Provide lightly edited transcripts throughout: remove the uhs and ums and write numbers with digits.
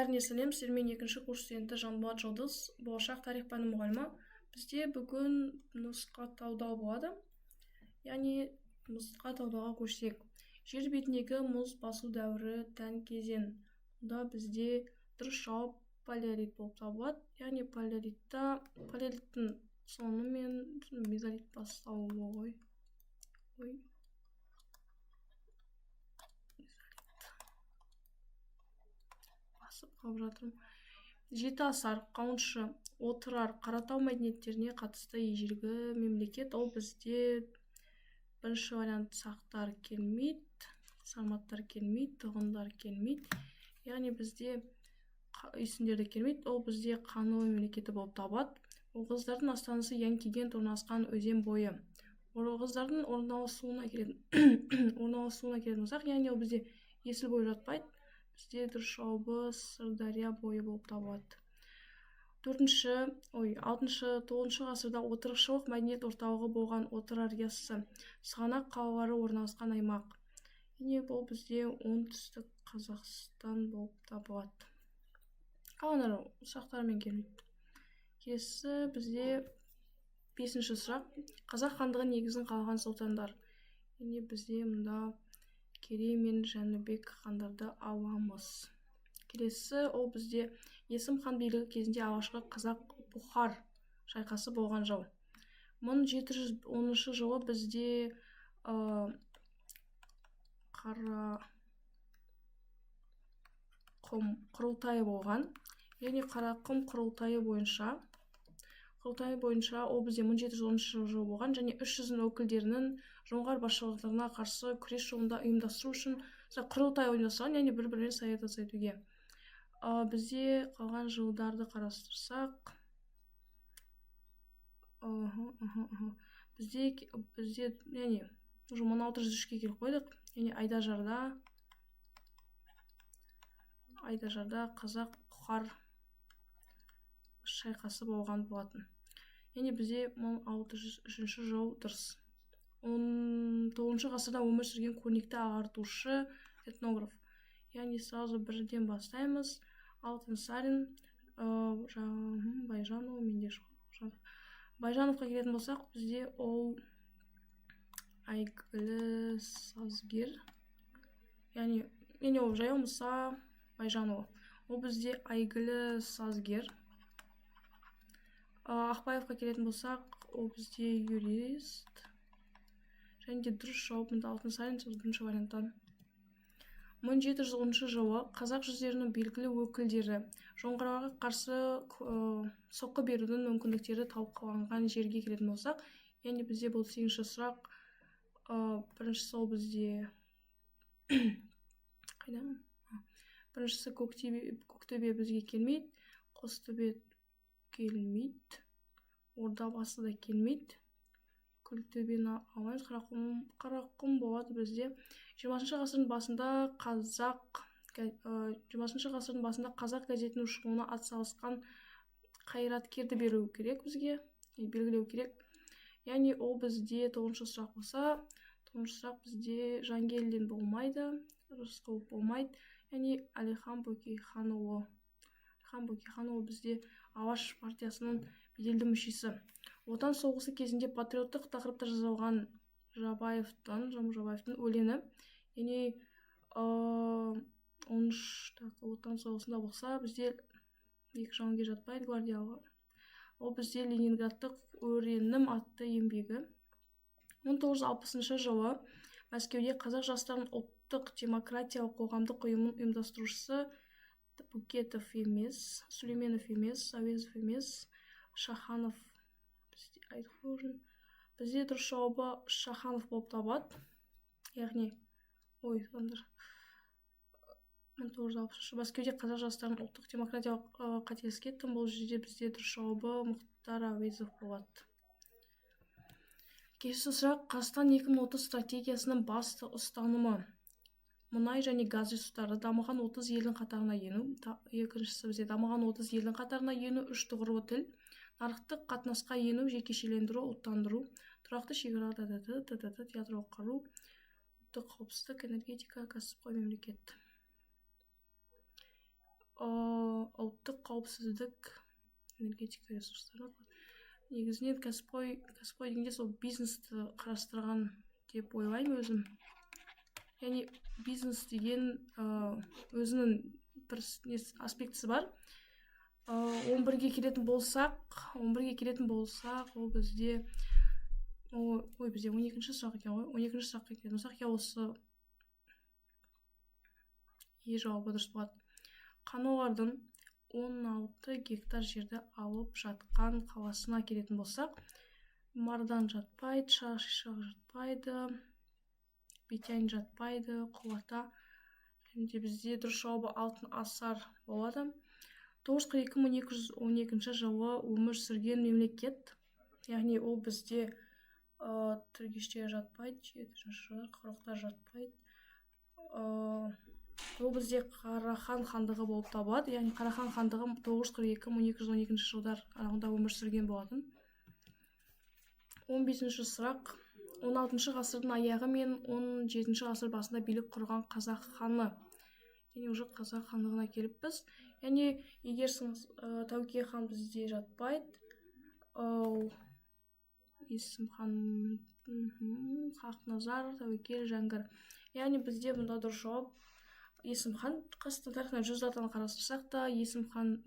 Бәріне сәлем, сіздермен екінші курс студенті Жанболат Жолдыз, болашақ тарих пәні мұғалімі. Бізде бүгін нұсқа талдау болады. Яғни нұсқа талдауға көшсек. Жер бетіндегі мұз басу дәуірі тән кезең. Мұнда бізде дұрыс жауап палеолит болып табылады. Яғни палеолиттің сонымен мезолит басталуы ғой. Қалып жатырмын. Жеті асар, қауыншы, отырар, Қаратау мәдениеттеріне қатысты ежелгі мемлекет. Ол бізде бірінші вариант сақтар келмейді, сарматтар келмейді, тұғындар келмейді. Яғни бізде үйсіндерді келмейді. Ол бізде қануы мемлекеті болып табылады. Оғыздардың астанасы Янкиген орналасқан өзен бойы. Оғыздардың орналасуына келетін болсақ, яғни ол бізде есіл бойы жатпайды. Бізде дұрыс жауабы Сырдария бойы болып табылады. 6-9 ғасырда отырықшылық мәдениет орталығы болған Отырар яссы, Сығанақ қалалары орналасқан аймақ. Яғни бұл бізде оңтүстік Қазақстан болып табылады. Қалғандар сұрақтармен келмейді. Келесі бізде 5-ші сұрақ. Қазақ хандығының негізін қалаған сұлтандар. Яғни бізде мұнда Керей мен Жәнібек хандарды аламыз. Келесі ол бізде Есім хан билігі кезінде алғашқы қазақ-бұхар шайқасы болған жыл. 1710 жылы бізде Қарақұм құрылтайы болған. Яғни Қарақұм құрылтайы бойынша ол бізде 1710 жылы болған және 300 өкілдерінің жоңғар басшылығына қарсы күрес жолында ұйымдастыру үшін құрылтай ұйымдастырған, яғни бір-бірімен совет жасайтуге. Бізде қалған жылдарды қарастырсақ, бізде 1603-ке келіп қойдық, яғни Айдажарда қазақ-бұхар шайқасы болған болатын. Яғни бізде 1603 жыл дұрыс. 19 ғасырда өмір сүрген көрнекті ағартушы, этнограф. Яғни сразу бірден бастаймыз. Алтынсарин, Байжанов, Байжановқа келетін болсақ, бізде ол әйгілі сазгер. Яғни ол жаяу Мұса Байжанова. Ол бізде әйгілі сазгер. Ақбаевқа келетін болсақ, ол бізде юрист. Және де дұрыс жауап Алтынсарин бірінші варианттан. 1710 жылы қазақ жүздерінің белгілі өкілдері жоңғарларға қарсы соққы берудің мүмкіндіктері талқыланған жерге келетін болсақ, яғни бізде бұл 8-ші сұрақ. Біріншісі ол бізде біріншісі Көктөбе бізге келмейді, Қостөбе келмейді, Ордабасы да келмейді, Күлтөбені алмаймыз, Қарақұм болады бізде. 20 ғасырдың басында қазақ газетінің шығуына атсалысқан қайраткерді беру керек бізге, белгілеу керек. Яғни ол бізде 9-шы сұрақ болса, 9-шы сұрақ бізде Жангелдин болмайды, Рысқұлов болмайды. Яғни Әлихан Бөкейханұлы. Әлихан Бөкейханұлы бізде Алаш партиясының беделді мүшесі. Отан соғысы кезінде патриоттық тақырыпта жазылған Жабаевтың өлеңі. Яғни отан соғысында болса, бізде екі жауынгер жатпайды, гвардиялы. Ол бізде Ленинградтық өренім атты еңбегі. 1960 жылы Мәскеуде қазақ жастарының ұлттық демократиялық қоғамдық ұйымының ұйымдастырушысы Букетов емес, Сүлейменов емес, Әуезов емес, Шаханов. Бізде дұрыс жауабы Шаханов болып табылады. Яғни, 1960 Мәскеуде қазақ жастарының ұлттық демократиялық қателесіп кеттім. Бұл жерде бізде дұрыс жауабы Мұхтар Әуезов болады. Келесі сұрақ. Қазақстан 2030 стратегиясының басты ұстанымы мұнай және газ ресурстары дамыған 30 елдің қатарына ену. Екіншісі бізде дамыған 30 елдің қатарына ену, 3 тұғырлы тіл, нарықтық қатынасқа ену, жекешелендіру, ұлттандыру, тұрақты шекара, ядролық қару, ұлттық қауіпсіздік, энергетика, кәсіпқой мемлекет. ұлттық қауіпсіздік, энергетика ресурстары. Негізінен кәсіпқой дегенде сол бизнесті қарастырған деп ойлаймын өзім. Яғни бизнес деген өзінің бір аспектісі бар. 11-ге келетін болсақ, ол бізде 12-ші сұрақ екен ғой. 12-ші сұраққа келетін болсақ, осы жауабы дұрыс болады. Қанолардың 16 гектар жерді алып жатқан қаласына келетін болсақ, Мардан жатпайды, Шаршишақ жатпайды, Бетянь жатпайды, Құлата. Және бізде дұрыс жауабы Алтын Асар болады. 942-1212 жылы өмір сүрген мемлекет, яғни ол бізде түргештер жатпайды, 7-ші жылы Қырықтар жатпайды. Ол бізде Қарахан хандығы болып табылады. Яғни Қарахан хандығы 942-1212 жылдар аралығында өмір сүрген болатын. 15-ші сұрақ. 16-шы ғасырдың аяғы мен 17-ші ғасыр басында билік құрған қазақ ханы. Яғни уже қазақ хандығына келіппіз. Яғни егер Тәуке хан бізде жатпайды. Есім хан, Хақназар, Тәуекел, Жәңгір. Яғни бізде бұнда дұрыс жауап Есім хан. Қазақстан тарихына 100 датаны қарастырсақ та, Есім хан,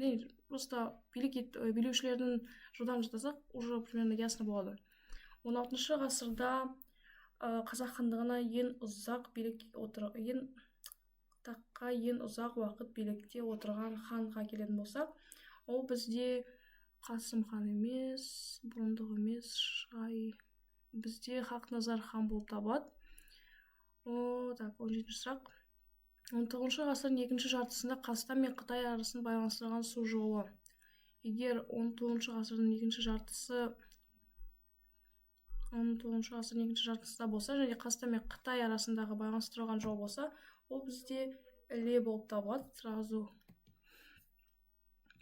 просто билеушілердің жылдан жатасақ, уже примерно ясно болады. 16-шы ғасырда қазақ хандығына ең ұзақ уақыт билікте отырған ханға келетін болсақ, ол бізде Қасым хан емес, бұрындық емес, бізде Хақназар хан болып табылады. 17-ші сұрақ. 19-шы ғасырдың екінші жартысында Қазақстан мен Қытай арасын байланыстырған су жолы. Егер 19-шы ғасырдың екінші жартысында болса, және Қазақстан мен Қытай арасындағы байланыстырылған жол болса, ол бізде Іле болып табылады. Сразу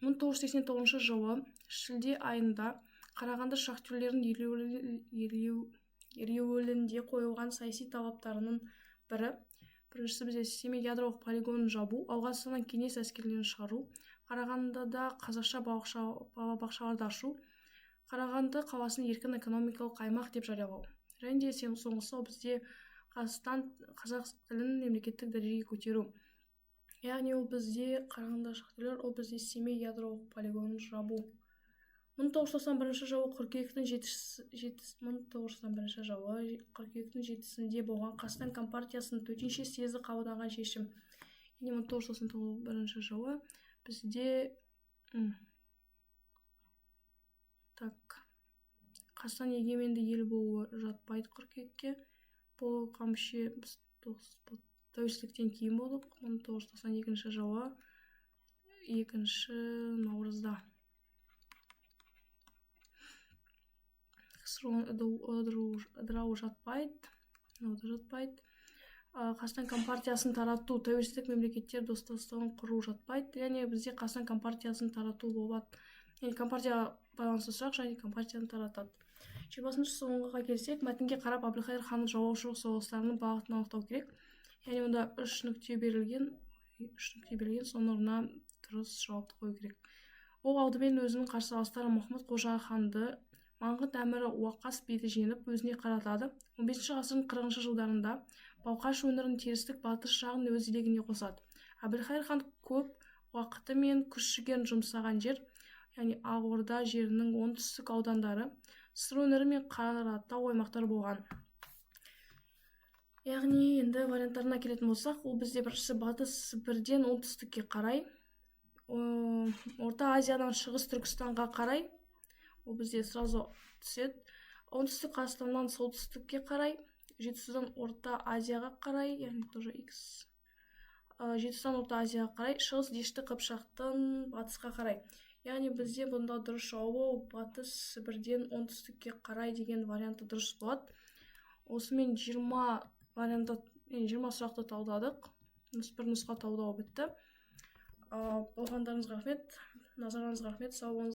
1989 жылы шілде айында Қарағанды шахтерлерінің ереуілінде қойылған саяси талаптарының біріншісі бізде Семей ядролық полигонын жабу, Ауғанстаннан кеңес әскерлерін шығару, Қарағандыда қазақша балабақшаларды ашу, Қарағанды қаласын еркін экономикалық аймақ деп жариялау. Және де соңғысы бізде қазақ тілін мемлекеттік дәрежеге көтеру. Яғни ол бізде Қарағанды шахтерлер, ол бізде Семей ядролық полигонын жабу. 1991 жылы қыркүйектің 7-сінде болған Қазақстан Компартиясының төтенше съезі қабылданған шешім. 1991 жылы бізде Қазақстан егеменді ел болуы жатпайды қыркүйекке. Бұл қамшы тәуелсіздіктен кейін болдық. 1992 жылы 2 наурызда. ыдырау жатпайды. Қазақстан Компартиясын тарату, тәуелсіздік мемлекеттер достастығын құру жатпайды. Яғни бізде Қазақстан Компартиясын тарату болады. Яғни компартия байланысты сұрақ, және компартияны таратады. 20-ші соңғыға келсек, мәтінге қарап Әбілқайыр ханның жаулаушылық соғыстарының бағытын анықтау керек. Яғни онда 3 нүкте берілген, соның орнына дұрыс жауапты қою керек. Ол алдымен өзінің қарсыластары Мұхаммед Қожа ханды Маңғыт әмірі Уақас биді жеңіп өзіне қаратады. 15-ші ғасырдың 40-шы жылдарында Балқаш өңірінің терістік батыс жағын өз иелігіне қосады. Әбілқайыр хан көп уақыты мен күш-жігерін жұмсаған жер, яғни Ақ-Орда жерінің оңтүстік аудандары, Сыр өңірі мен Қаратау аймақтары болған. Яғни енді варианттарына келетін болсақ, ол бізде біріншісі батыс Сібірден оңтүстікке қарай, Орта Азиядан шығыс Түркістанға қарай, ол бізде сразу түседі. Оңтүстік Қазақстаннан солтүстікке қарай, Жетісудан Орта Азияға қарай, яғни тоже X. Жетісудан Орта Азияға қарай, шығыс Дешті Қыпшақтан батысқа қарай. Яғни бізде бұнда дұрыс жауабы батыс Сібірден оңтүстікке қарай деген варианты дұрыс болады. Осымен 20 сұрақты талдадық. Бір нұсқа талдау бітті. Болғандарыңызға рахмет, назарларыңызға рахмет, сау болыңыздар.